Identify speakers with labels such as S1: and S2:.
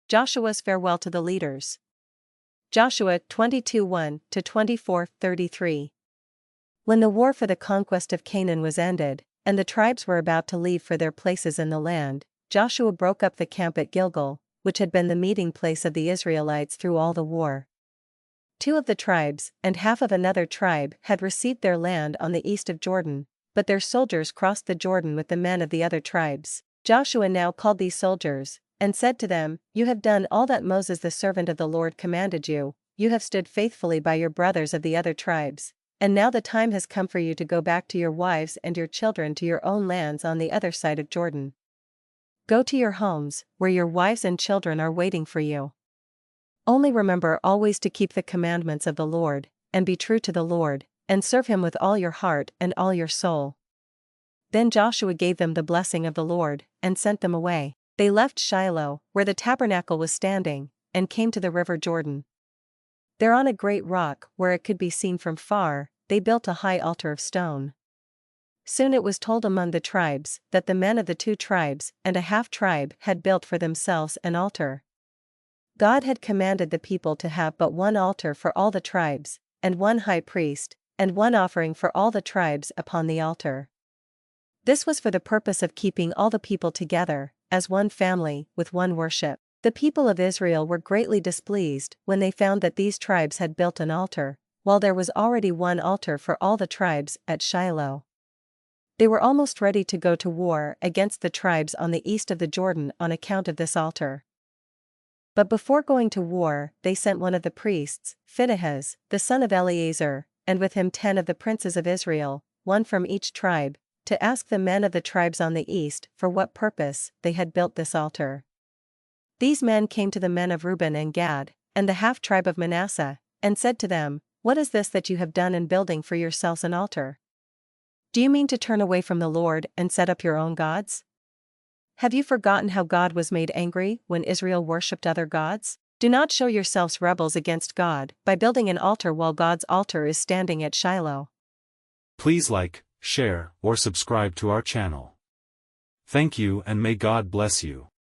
S1: Joshua's farewell to the leaders. Joshua 22:1-24:33. When the war for the conquest of Canaan was ended, and the tribes were about to leave for their places in the land, Joshua broke up the camp at Gilgal, which had been the meeting place of the Israelites through all the war. 2 of the tribes, and half of another tribe, had received their land on the east of Jordan, but their soldiers crossed the Jordan with the men of the other tribes. Joshua now called these soldiers, and said to them, "You have done all that Moses the servant of the Lord commanded you, you have stood faithfully by your brothers of the other tribes, and now the time has come for you to go back to your wives and your children to your own lands on the other side of Jordan. Go to your homes, where your wives and children are waiting for you. Only remember always to keep the commandments of the Lord, and be true to the Lord, and serve him with all your heart and all your soul." Then Joshua gave them the blessing of the Lord, and sent them away. They left Shiloh, where the tabernacle was standing, and came to the river Jordan. There on a great rock, where it could be seen from far, they built a high altar of stone. Soon it was told among the tribes that the men of the 2 tribes and a half-tribe had built for themselves an altar. God had commanded the people to have but one altar for all the tribes, and one high priest, and one offering for all the tribes upon the altar. This was for the purpose of keeping all the people together, as one family, with one worship. The people of Israel were greatly displeased when they found that these tribes had built an altar, while there was already one altar for all the tribes at Shiloh. They were almost ready to go to war against the tribes on the east of the Jordan on account of this altar. But before going to war, they sent one of the priests, Phineas, the son of Eleazar, and with him 10 of the princes of Israel, one from each tribe, to ask the men of the tribes on the east for what purpose they had built this altar. These men came to the men of Reuben and Gad, and the half-tribe of Manasseh, and said to them, "What is this that you have done in building for yourselves an altar? Do you mean to turn away from the Lord and set up your own gods? Have you forgotten how God was made angry when Israel worshipped other gods? Do not show yourselves rebels against God by building an altar while God's altar is standing at Shiloh."
S2: Please like, share, or subscribe to our channel. Thank you and may God bless you.